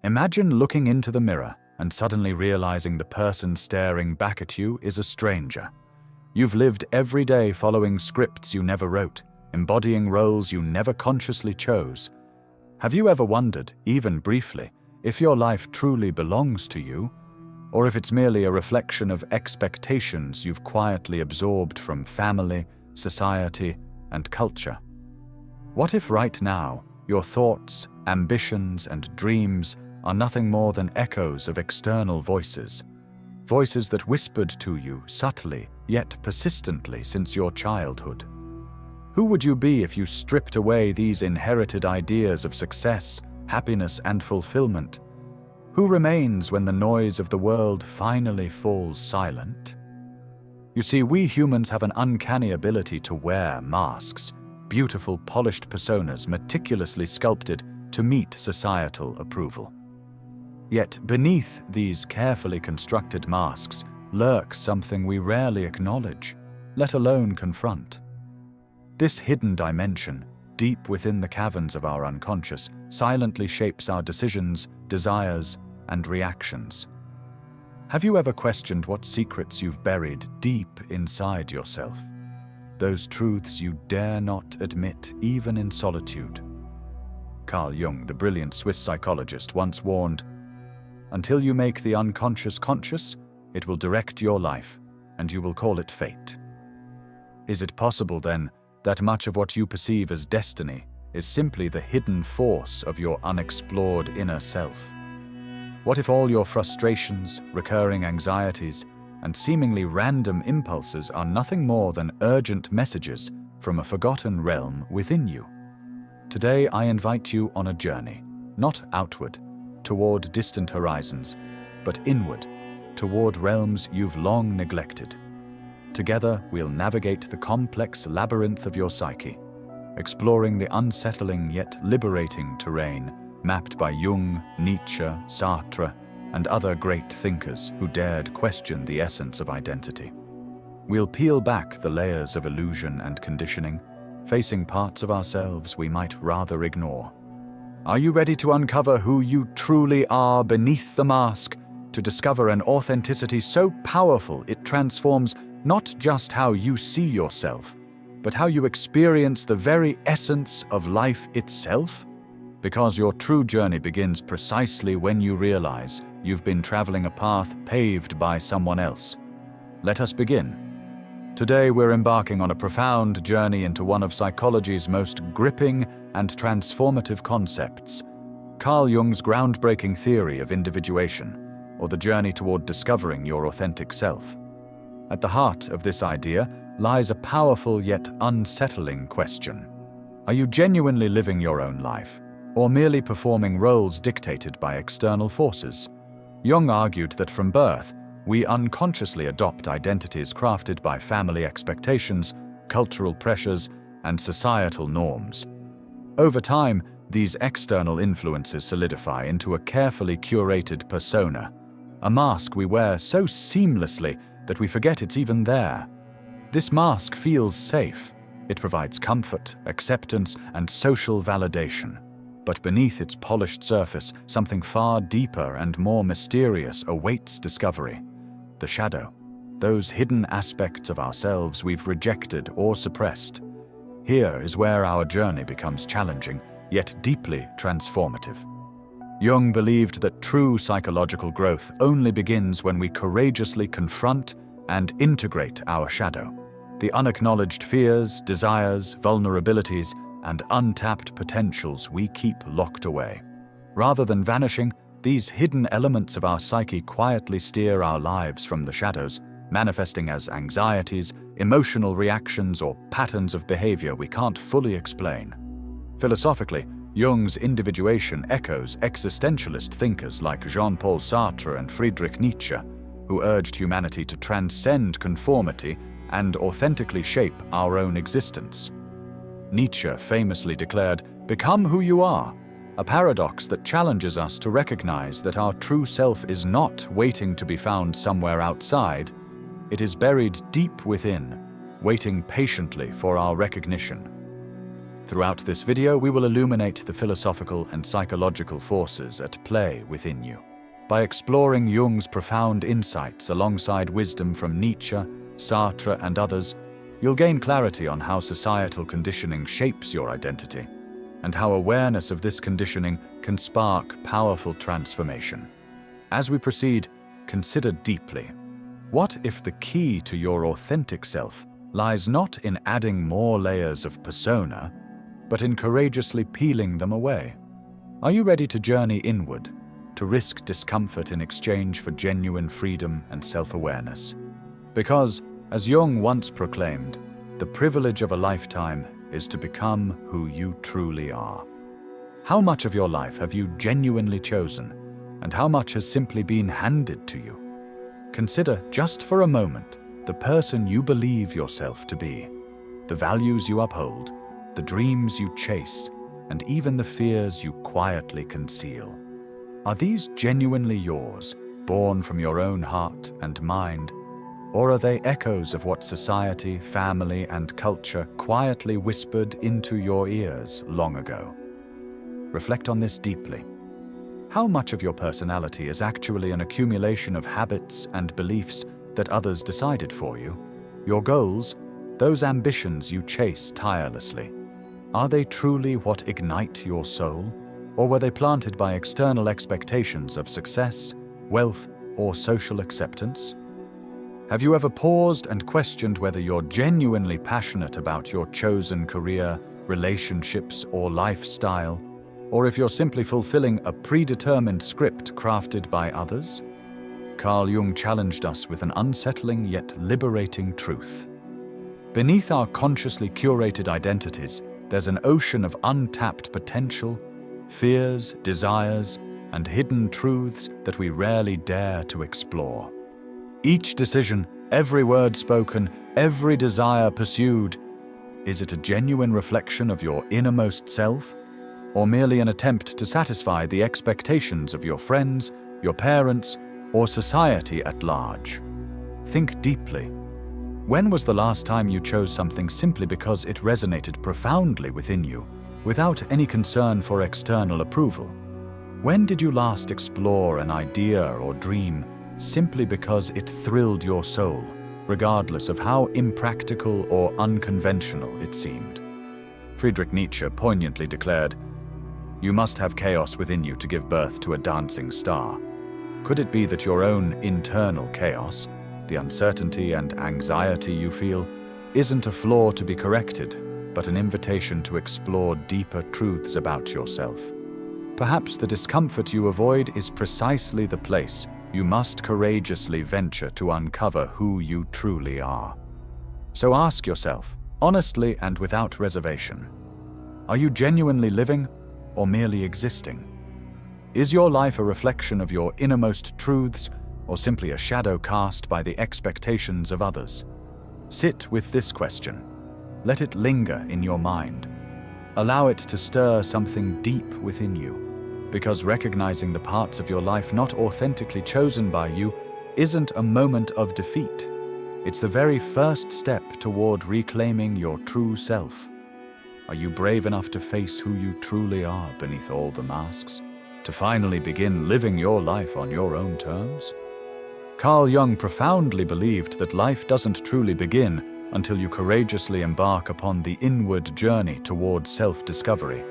Imagine looking into the mirror and suddenly realizing the person staring back at you is a stranger. You've lived every day following scripts you never wrote, embodying roles you never consciously chose. Have you ever wondered, even briefly, if your life truly belongs to you, or if it's merely a reflection of expectations you've quietly absorbed from family, society, and culture? What if right now, your thoughts, ambitions, and dreams are nothing more than echoes of external voices? Voices that whispered to you subtly, yet persistently since your childhood. Who would you be if you stripped away these inherited ideas of success, happiness, and fulfillment? Who remains when the noise of the world finally falls silent? You see, we humans have an uncanny ability to wear masks, beautiful polished personas meticulously sculpted to meet societal approval. Yet beneath these carefully constructed masks lurks something we rarely acknowledge, let alone confront. This hidden dimension, deep within the caverns of our unconscious, silently shapes our decisions, desires, and reactions. Have you ever questioned what secrets you've buried deep inside yourself? Those truths you dare not admit even in solitude. Carl Jung, the brilliant Swiss psychologist, once warned, "Until you make the unconscious conscious, it will direct your life, and you will call it fate." Is it possible, then, that much of what you perceive as destiny is simply the hidden force of your unexplored inner self? What if all your frustrations, recurring anxieties, and seemingly random impulses are nothing more than urgent messages from a forgotten realm within you? Today I invite you on a journey, not outward, toward distant horizons, but inward, toward realms you've long neglected. Together we'll navigate the complex labyrinth of your psyche, exploring the unsettling yet liberating terrain mapped by Jung, Nietzsche, Sartre, and other great thinkers who dared question the essence of identity. We'll peel back the layers of illusion and conditioning, facing parts of ourselves we might rather ignore. Are you ready to uncover who you truly are beneath the mask, to discover an authenticity so powerful it transforms not just how you see yourself, but how you experience the very essence of life itself? Because your true journey begins precisely when you realize you've been traveling a path paved by someone else. Let us begin. Today we're embarking on a profound journey into one of psychology's most gripping and transformative concepts, Carl Jung's groundbreaking theory of individuation, or the journey toward discovering your authentic self. At the heart of this idea lies a powerful yet unsettling question. Are you genuinely living your own life, or merely performing roles dictated by external forces? Jung argued that from birth, we unconsciously adopt identities crafted by family expectations, cultural pressures, and societal norms. Over time, these external influences solidify into a carefully curated persona, a mask we wear so seamlessly that we forget it's even there. This mask feels safe. It provides comfort, acceptance, and social validation. But beneath its polished surface, something far deeper and more mysterious awaits discovery. The shadow. Those hidden aspects of ourselves we've rejected or suppressed. Here is where our journey becomes challenging, yet deeply transformative. Jung believed that true psychological growth only begins when we courageously confront and integrate our shadow, the unacknowledged fears, desires, vulnerabilities, and untapped potentials we keep locked away. Rather than vanishing, these hidden elements of our psyche quietly steer our lives from the shadows, manifesting as anxieties, emotional reactions, or patterns of behavior we can't fully explain. Philosophically, Jung's individuation echoes existentialist thinkers like Jean-Paul Sartre and Friedrich Nietzsche, who urged humanity to transcend conformity and authentically shape our own existence. Nietzsche famously declared, "Become who you are," a paradox that challenges us to recognize that our true self is not waiting to be found somewhere outside. It is buried deep within, waiting patiently for our recognition. Throughout this video, we will illuminate the philosophical and psychological forces at play within you. By exploring Jung's profound insights alongside wisdom from Nietzsche, Sartre, and others, you'll gain clarity on how societal conditioning shapes your identity, and how awareness of this conditioning can spark powerful transformation. As we proceed, consider deeply, what if the key to your authentic self lies not in adding more layers of persona, but in courageously peeling them away? Are you ready to journey inward, to risk discomfort in exchange for genuine freedom and self-awareness? Because, as Jung once proclaimed, the privilege of a lifetime is to become who you truly are. How much of your life have you genuinely chosen, and how much has simply been handed to you? Consider, just for a moment, the person you believe yourself to be, the values you uphold, the dreams you chase, and even the fears you quietly conceal. Are these genuinely yours, born from your own heart and mind, or are they echoes of what society, family, and culture quietly whispered into your ears long ago? Reflect on this deeply. How much of your personality is actually an accumulation of habits and beliefs that others decided for you? Your goals, those ambitions you chase tirelessly, are they truly what ignite your soul, or were they planted by external expectations of success, wealth, or social acceptance? Have you ever paused and questioned whether you're genuinely passionate about your chosen career, relationships, or lifestyle, or if you're simply fulfilling a predetermined script crafted by others? Carl Jung challenged us with an unsettling yet liberating truth. Beneath our consciously curated identities, there's an ocean of untapped potential, fears, desires, and hidden truths that we rarely dare to explore. Each decision, every word spoken, every desire pursued, is it a genuine reflection of your innermost self, or merely an attempt to satisfy the expectations of your friends, your parents, or society at large? Think deeply. When was the last time you chose something simply because it resonated profoundly within you, without any concern for external approval? When did you last explore an idea or dream simply because it thrilled your soul, regardless of how impractical or unconventional it seemed? Friedrich Nietzsche poignantly declared, "You must have chaos within you to give birth to a dancing star." Could it be that your own internal chaos, the uncertainty and anxiety you feel, isn't a flaw to be corrected, but an invitation to explore deeper truths about yourself? Perhaps the discomfort you avoid is precisely the place you must courageously venture to uncover who you truly are. So ask yourself, honestly and without reservation, are you genuinely living or merely existing? Is your life a reflection of your innermost truths, or simply a shadow cast by the expectations of others? Sit with this question. Let it linger in your mind. Allow it to stir something deep within you, because recognizing the parts of your life not authentically chosen by you isn't a moment of defeat. It's the very first step toward reclaiming your true self. Are you brave enough to face who you truly are beneath all the masks? To finally begin living your life on your own terms? Carl Jung profoundly believed that life doesn't truly begin until you courageously embark upon the inward journey toward self-discovery,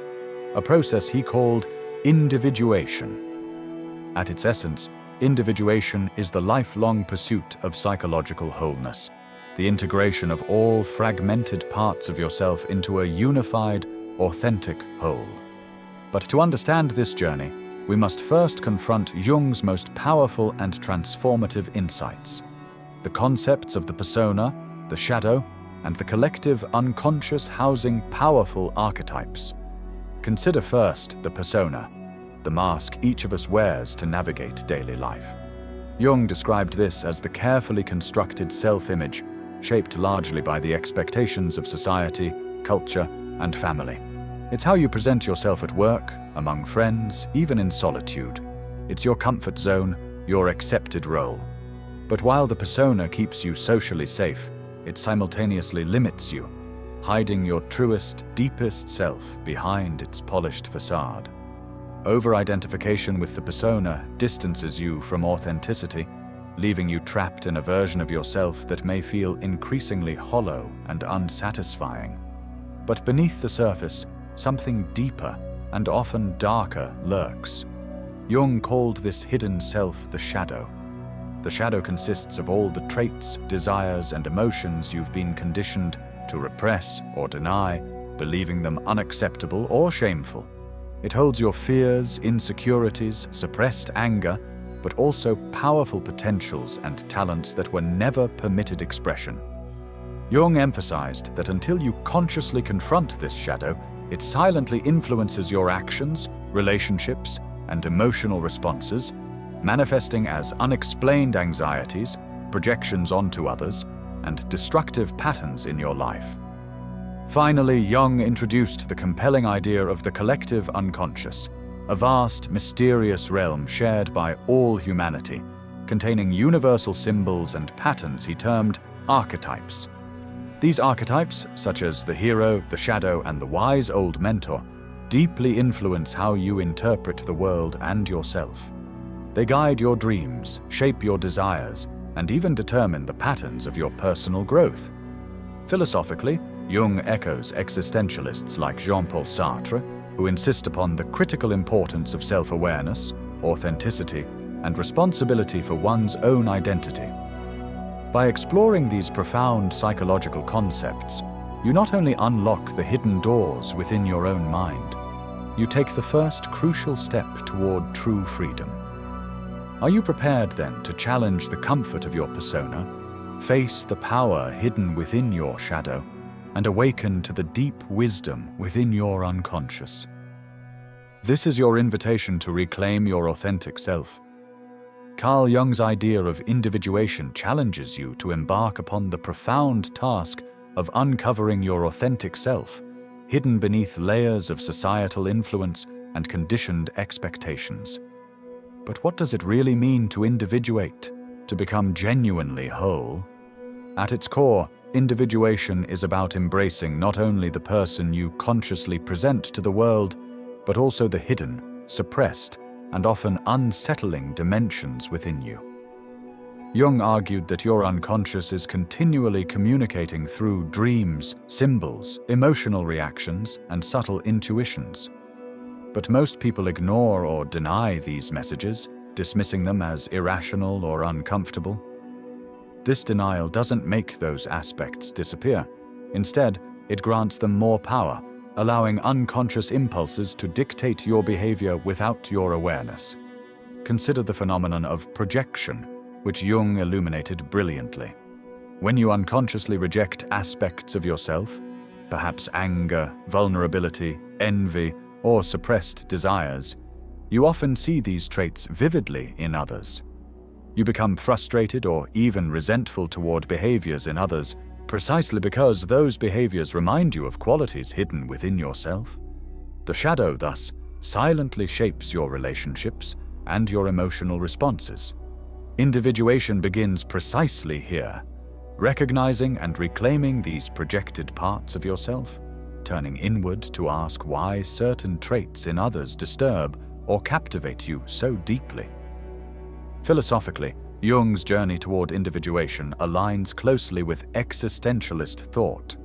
a process he called individuation. At its essence, individuation is the lifelong pursuit of psychological wholeness, the integration of all fragmented parts of yourself into a unified, authentic whole. But to understand this journey, we must first confront Jung's most powerful and transformative insights: the concepts of the persona, the shadow, and the collective unconscious housing powerful archetypes. Consider first the persona, the mask each of us wears to navigate daily life. Jung described this as the carefully constructed self-image, shaped largely by the expectations of society, culture, and family. It's how you present yourself at work, among friends, even in solitude. It's your comfort zone, your accepted role. But while the persona keeps you socially safe, it simultaneously limits you, hiding your truest, deepest self behind its polished facade. Over-identification with the persona distances you from authenticity, leaving you trapped in a version of yourself that may feel increasingly hollow and unsatisfying. But beneath the surface, something deeper and often darker lurks. Jung called this hidden self the shadow. The shadow consists of all the traits, desires, and emotions you've been conditioned to repress or deny, believing them unacceptable or shameful. It holds your fears, insecurities, suppressed anger, but also powerful potentials and talents that were never permitted expression. Jung emphasized that until you consciously confront this shadow, it silently influences your actions, relationships, and emotional responses, manifesting as unexplained anxieties, projections onto others, and destructive patterns in your life. Finally, Jung introduced the compelling idea of the collective unconscious, a vast, mysterious realm shared by all humanity, containing universal symbols and patterns he termed archetypes. These archetypes, such as the hero, the shadow, and the wise old mentor, deeply influence how you interpret the world and yourself. They guide your dreams, shape your desires, and even determine the patterns of your personal growth. Philosophically, Jung echoes existentialists like Jean-Paul Sartre, who insist upon the critical importance of self-awareness, authenticity, and responsibility for one's own identity. By exploring these profound psychological concepts, you not only unlock the hidden doors within your own mind, you take the first crucial step toward true freedom. Are you prepared then to challenge the comfort of your persona, face the power hidden within your shadow, and awaken to the deep wisdom within your unconscious? This is your invitation to reclaim your authentic self. Carl Jung's idea of individuation challenges you to embark upon the profound task of uncovering your authentic self, hidden beneath layers of societal influence and conditioned expectations. But what does it really mean to individuate, to become genuinely whole? At its core, individuation is about embracing not only the person you consciously present to the world, but also the hidden, suppressed, and often unsettling dimensions within you. Jung argued that your unconscious is continually communicating through dreams, symbols, emotional reactions, and subtle intuitions. But most people ignore or deny these messages, dismissing them as irrational or uncomfortable. This denial doesn't make those aspects disappear. Instead, it grants them more power, allowing unconscious impulses to dictate your behavior without your awareness. Consider the phenomenon of projection, which Jung illuminated brilliantly. When you unconsciously reject aspects of yourself, perhaps anger, vulnerability, envy, or suppressed desires, you often see these traits vividly in others. You become frustrated or even resentful toward behaviors in others precisely because those behaviors remind you of qualities hidden within yourself. The shadow, thus, silently shapes your relationships and your emotional responses. Individuation begins precisely here, recognizing and reclaiming these projected parts of yourself, turning inward to ask why certain traits in others disturb or captivate you so deeply. Philosophically, Jung's journey toward individuation aligns closely with existentialist thought.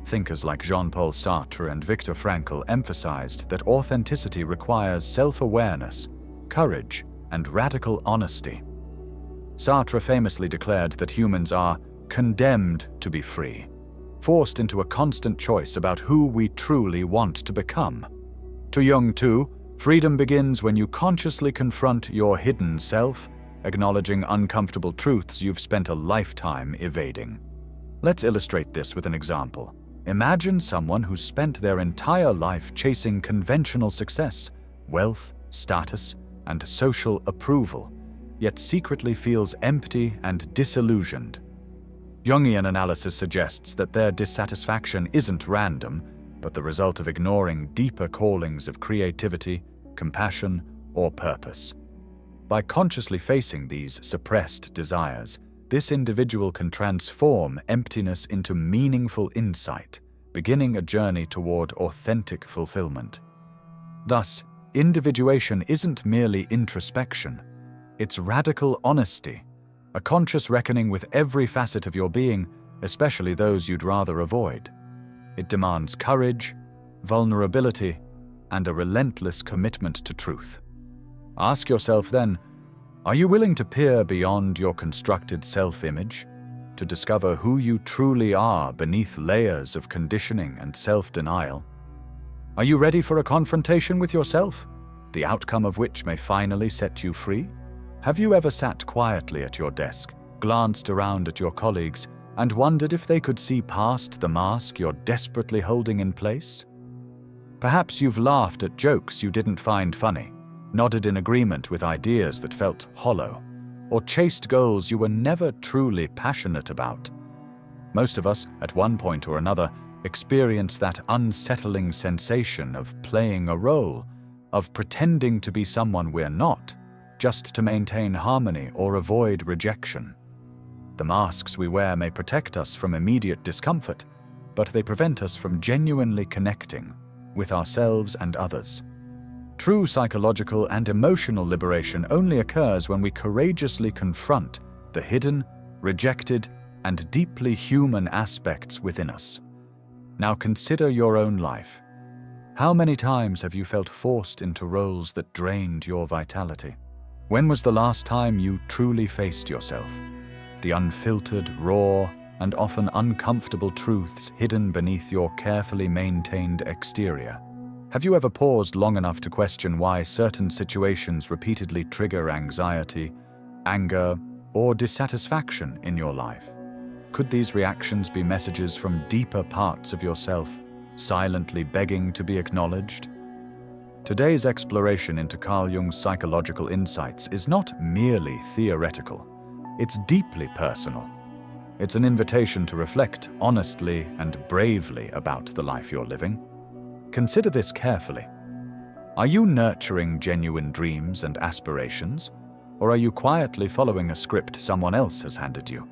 Thinkers like Jean-Paul Sartre and Viktor Frankl emphasized that authenticity requires self-awareness, courage, and radical honesty. Sartre famously declared that humans are condemned to be free, forced into a constant choice about who we truly want to become. To Jung, too, freedom begins when you consciously confront your hidden self, acknowledging uncomfortable truths you've spent a lifetime evading. Let's illustrate this with an example. Imagine someone who's spent their entire life chasing conventional success, wealth, status, and social approval, yet secretly feels empty and disillusioned. Jungian analysis suggests that their dissatisfaction isn't random, but the result of ignoring deeper callings of creativity, compassion, or purpose. By consciously facing these suppressed desires, this individual can transform emptiness into meaningful insight, beginning a journey toward authentic fulfillment. Thus, individuation isn't merely introspection, it's radical honesty, a conscious reckoning with every facet of your being, especially those you'd rather avoid. It demands courage, vulnerability, and a relentless commitment to truth. Ask yourself then, are you willing to peer beyond your constructed self-image, to discover who you truly are beneath layers of conditioning and self-denial? Are you ready for a confrontation with yourself, the outcome of which may finally set you free? Have you ever sat quietly at your desk, glanced around at your colleagues, and wondered if they could see past the mask you're desperately holding in place? Perhaps you've laughed at jokes you didn't find funny, nodded in agreement with ideas that felt hollow, or chased goals you were never truly passionate about. Most of us, at one point or another, experience that unsettling sensation of playing a role, of pretending to be someone we're not, just to maintain harmony or avoid rejection. The masks we wear may protect us from immediate discomfort, but they prevent us from genuinely connecting with ourselves and others. True psychological and emotional liberation only occurs when we courageously confront the hidden, rejected, and deeply human aspects within us. Now consider your own life. How many times have you felt forced into roles that drained your vitality? When was the last time you truly faced yourself? The unfiltered, raw, and often uncomfortable truths hidden beneath your carefully maintained exterior. Have you ever paused long enough to question why certain situations repeatedly trigger anxiety, anger, or dissatisfaction in your life? Could these reactions be messages from deeper parts of yourself, silently begging to be acknowledged? Today's exploration into Carl Jung's psychological insights is not merely theoretical. It's deeply personal. It's an invitation to reflect honestly and bravely about the life you're living. Consider this carefully. Are you nurturing genuine dreams and aspirations, or are you quietly following a script someone else has handed you?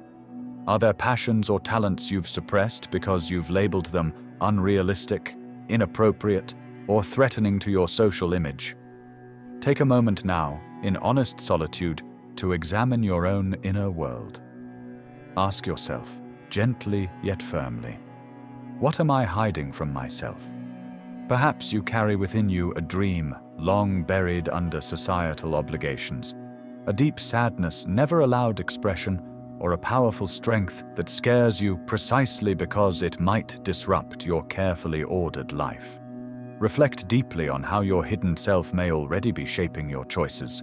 Are there passions or talents you've suppressed because you've labeled them unrealistic, inappropriate, or threatening to your social image? Take a moment now, in honest solitude, to examine your own inner world. Ask yourself, gently yet firmly, what am I hiding from myself? Perhaps you carry within you a dream long buried under societal obligations, a deep sadness never allowed expression, or a powerful strength that scares you precisely because it might disrupt your carefully ordered life. Reflect deeply on how your hidden self may already be shaping your choices,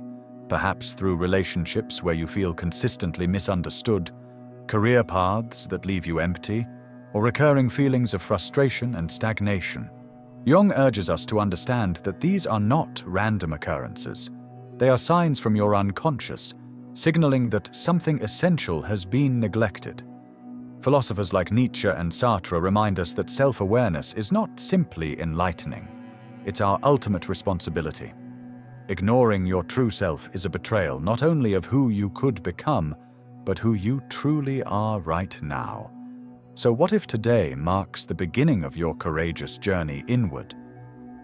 perhaps through relationships where you feel consistently misunderstood, career paths that leave you empty, or recurring feelings of frustration and stagnation. Jung urges us to understand that these are not random occurrences. They are signs from your unconscious, signaling that something essential has been neglected. Philosophers like Nietzsche and Sartre remind us that self-awareness is not simply enlightening. It's our ultimate responsibility. Ignoring your true self is a betrayal not only of who you could become, but who you truly are right now. So what if today marks the beginning of your courageous journey inward?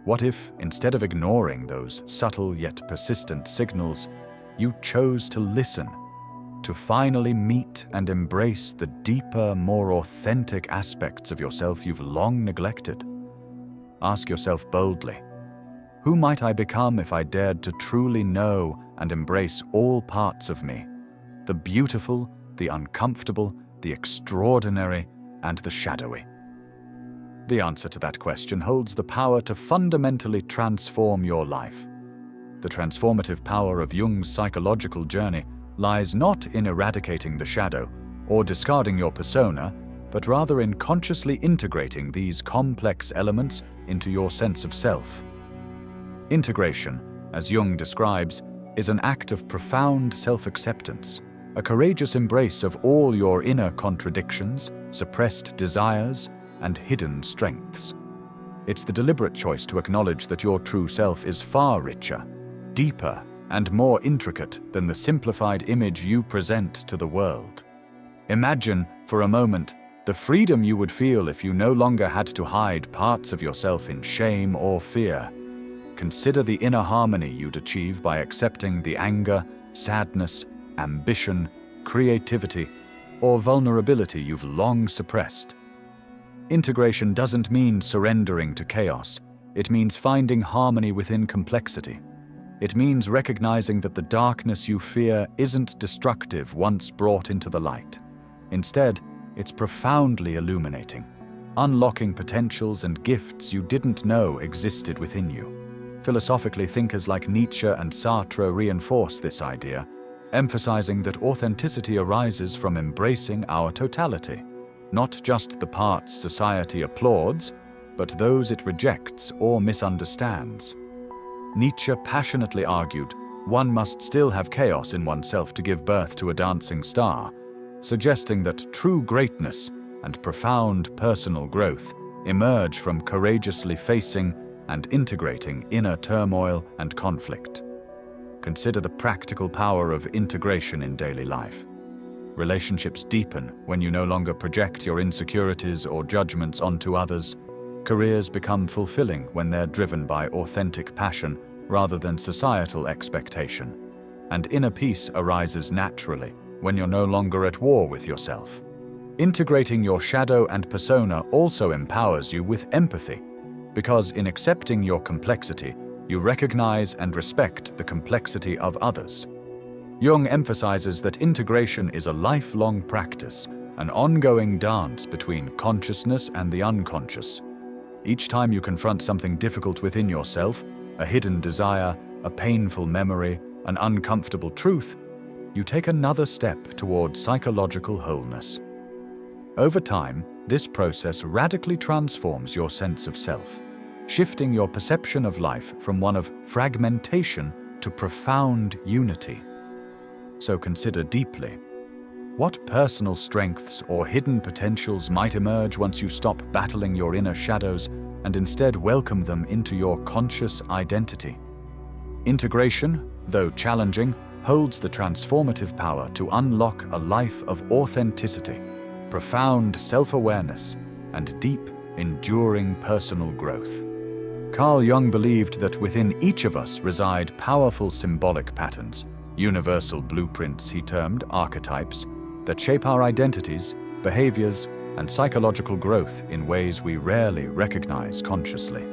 What if, instead of ignoring those subtle yet persistent signals, you chose to listen, to finally meet and embrace the deeper, more authentic aspects of yourself you've long neglected? Ask yourself boldly, who might I become if I dared to truly know and embrace all parts of me? The beautiful, the uncomfortable, the extraordinary, and the shadowy. The answer to that question holds the power to fundamentally transform your life. The transformative power of Jung's psychological journey lies not in eradicating the shadow or discarding your persona, but rather in consciously integrating these complex elements into your sense of self. Integration, as Jung describes, is an act of profound self-acceptance, a courageous embrace of all your inner contradictions, suppressed desires, and hidden strengths. It's the deliberate choice to acknowledge that your true self is far richer, deeper, and more intricate than the simplified image you present to the world. Imagine, for a moment, The freedom you would feel if you no longer had to hide parts of yourself in shame or fear. Consider the inner harmony you'd achieve by accepting the anger, sadness, ambition, creativity, or vulnerability you've long suppressed. Integration doesn't mean surrendering to chaos. It means finding harmony within complexity. It means recognizing that the darkness you fear isn't destructive once brought into the light. Instead, it's profoundly illuminating, unlocking potentials and gifts you didn't know existed within you. Philosophically, thinkers like Nietzsche and Sartre reinforce this idea, emphasizing that authenticity arises from embracing our totality, not just the parts society applauds, but those it rejects or misunderstands. Nietzsche passionately argued, one must still have chaos in oneself to give birth to a dancing star, suggesting that true greatness and profound personal growth emerge from courageously facing and integrating inner turmoil and conflict. Consider the practical power of integration in daily life. Relationships deepen when you no longer project your insecurities or judgments onto others. Careers become fulfilling when they're driven by authentic passion rather than societal expectation. And inner peace arises naturally when you're no longer at war with yourself. Integrating your shadow and persona also empowers you with empathy, because in accepting your complexity, you recognize and respect the complexity of others. Jung emphasizes that integration is a lifelong practice, an ongoing dance between consciousness and the unconscious. Each time you confront something difficult within yourself, a hidden desire, a painful memory, an uncomfortable truth, you take another step toward psychological wholeness. Over time, this process radically transforms your sense of self, shifting your perception of life from one of fragmentation to profound unity. So consider deeply, what personal strengths or hidden potentials might emerge once you stop battling your inner shadows and instead welcome them into your conscious identity? Integration, though challenging, holds the transformative power to unlock a life of authenticity, profound self-awareness, and deep, enduring personal growth. Carl Jung believed that within each of us reside powerful symbolic patterns, universal blueprints he termed archetypes, that shape our identities, behaviors, and psychological growth in ways we rarely recognize consciously.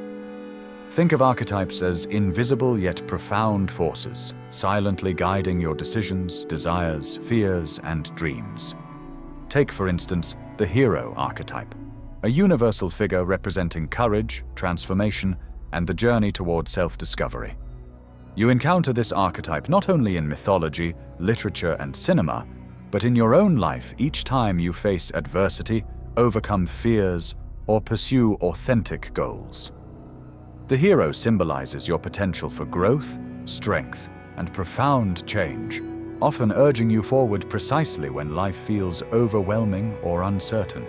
Think of archetypes as invisible yet profound forces, silently guiding your decisions, desires, fears, and dreams. Take, for instance, the hero archetype, a universal figure representing courage, transformation, and the journey toward self-discovery. You encounter this archetype not only in mythology, literature, and cinema, but in your own life each time you face adversity, overcome fears, or pursue authentic goals. The hero symbolizes your potential for growth, strength, and profound change, often urging you forward precisely when life feels overwhelming or uncertain.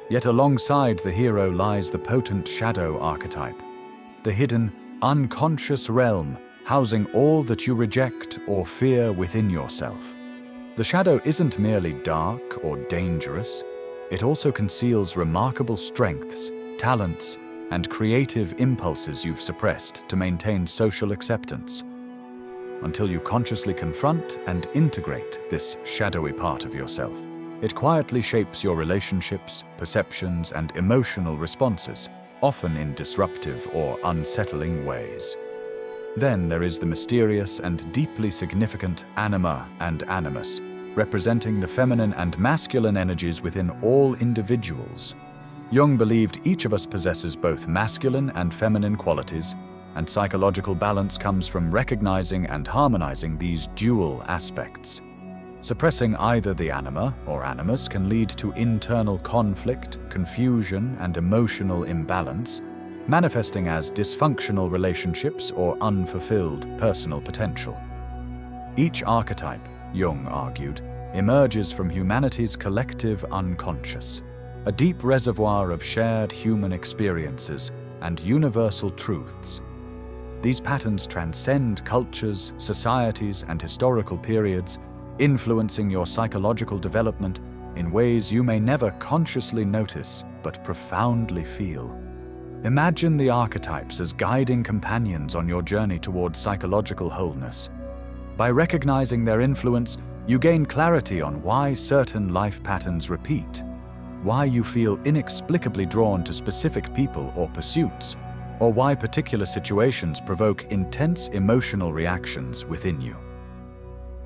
Yet alongside the hero lies the potent shadow archetype, the hidden, unconscious realm housing all that you reject or fear within yourself. The shadow isn't merely dark or dangerous, it also conceals remarkable strengths, talents, and creative impulses you've suppressed to maintain social acceptance. Until you consciously confront and integrate this shadowy part of yourself, it quietly shapes your relationships, perceptions, and emotional responses, often in disruptive or unsettling ways. Then there is the mysterious and deeply significant anima and animus, representing the feminine and masculine energies within all individuals. Jung believed each of us possesses both masculine and feminine qualities, and psychological balance comes from recognizing and harmonizing these dual aspects. Suppressing either the anima or animus can lead to internal conflict, confusion, and emotional imbalance, manifesting as dysfunctional relationships or unfulfilled personal potential. Each archetype, Jung argued, emerges from humanity's collective unconscious, a deep reservoir of shared human experiences and universal truths. These patterns transcend cultures, societies, and historical periods, influencing your psychological development in ways you may never consciously notice but profoundly feel. Imagine the archetypes as guiding companions on your journey towards psychological wholeness. By recognizing their influence, you gain clarity on why certain life patterns repeat, why you feel inexplicably drawn to specific people or pursuits, or why particular situations provoke intense emotional reactions within you.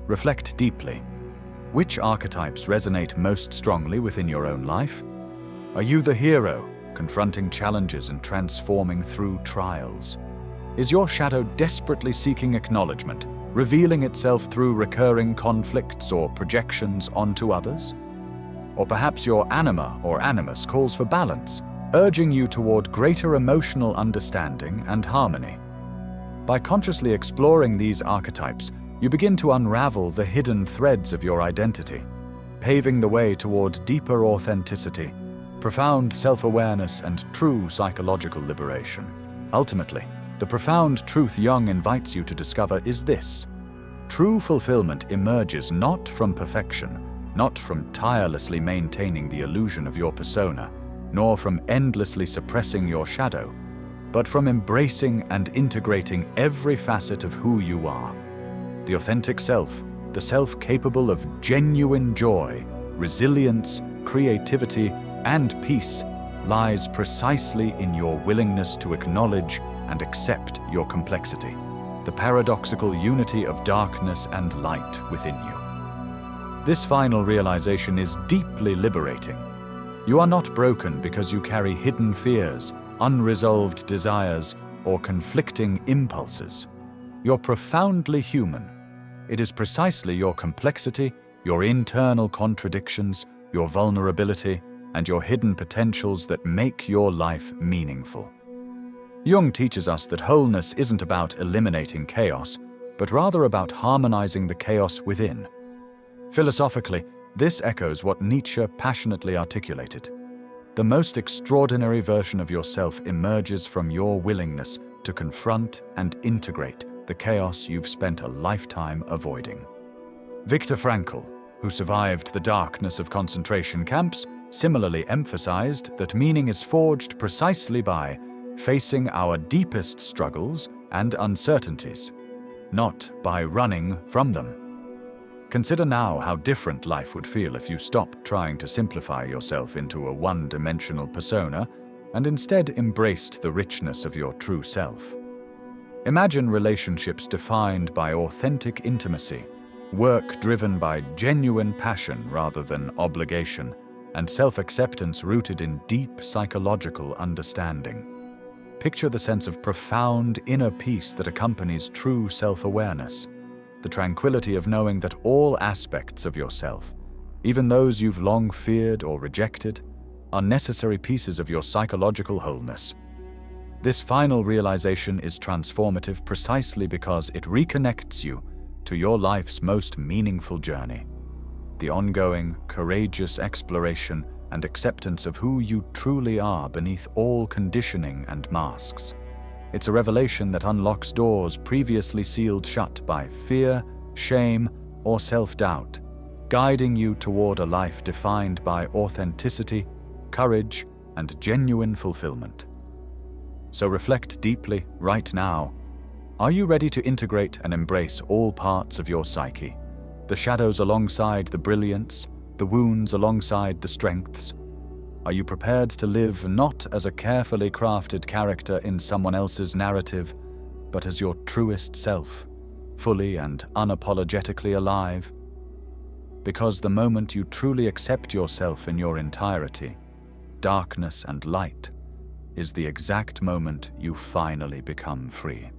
Reflect deeply. Which archetypes resonate most strongly within your own life? Are you the hero, confronting challenges and transforming through trials? Is your shadow desperately seeking acknowledgement, revealing itself through recurring conflicts or projections onto others? Or perhaps your anima or animus calls for balance, urging you toward greater emotional understanding and harmony. By consciously exploring these archetypes, you begin to unravel the hidden threads of your identity, paving the way toward deeper authenticity, profound self-awareness, and true psychological liberation. Ultimately, the profound truth Jung invites you to discover is this: true fulfillment emerges not from perfection, not from tirelessly maintaining the illusion of your persona, nor from endlessly suppressing your shadow, but from embracing and integrating every facet of who you are. The authentic self, the self capable of genuine joy, resilience, creativity, and peace, lies precisely in your willingness to acknowledge and accept your complexity, the paradoxical unity of darkness and light within you. This final realization is deeply liberating. You are not broken because you carry hidden fears, unresolved desires, or conflicting impulses. You're profoundly human. It is precisely your complexity, your internal contradictions, your vulnerability, and your hidden potentials that make your life meaningful. Jung teaches us that wholeness isn't about eliminating chaos, but rather about harmonizing the chaos within. Philosophically, this echoes what Nietzsche passionately articulated. The most extraordinary version of yourself emerges from your willingness to confront and integrate the chaos you've spent a lifetime avoiding. Viktor Frankl, who survived the darkness of concentration camps, similarly emphasized that meaning is forged precisely by facing our deepest struggles and uncertainties, not by running from them. Consider now how different life would feel if you stopped trying to simplify yourself into a one-dimensional persona and instead embraced the richness of your true self. Imagine relationships defined by authentic intimacy, work driven by genuine passion rather than obligation, and self-acceptance rooted in deep psychological understanding. Picture the sense of profound inner peace that accompanies true self-awareness, the tranquility of knowing that all aspects of yourself, even those you've long feared or rejected, are necessary pieces of your psychological wholeness. This final realization is transformative precisely because it reconnects you to your life's most meaningful journey, the ongoing, courageous exploration and acceptance of who you truly are beneath all conditioning and masks. It's a revelation that unlocks doors previously sealed shut by fear, shame, or self-doubt, guiding you toward a life defined by authenticity, courage, and genuine fulfillment. So reflect deeply right now. Are you ready to integrate and embrace all parts of your psyche? The shadows alongside the brilliance, the wounds alongside the strengths? Are you prepared to live not as a carefully crafted character in someone else's narrative, but as your truest self, fully and unapologetically alive? Because the moment you truly accept yourself in your entirety, darkness and light, is the exact moment you finally become free.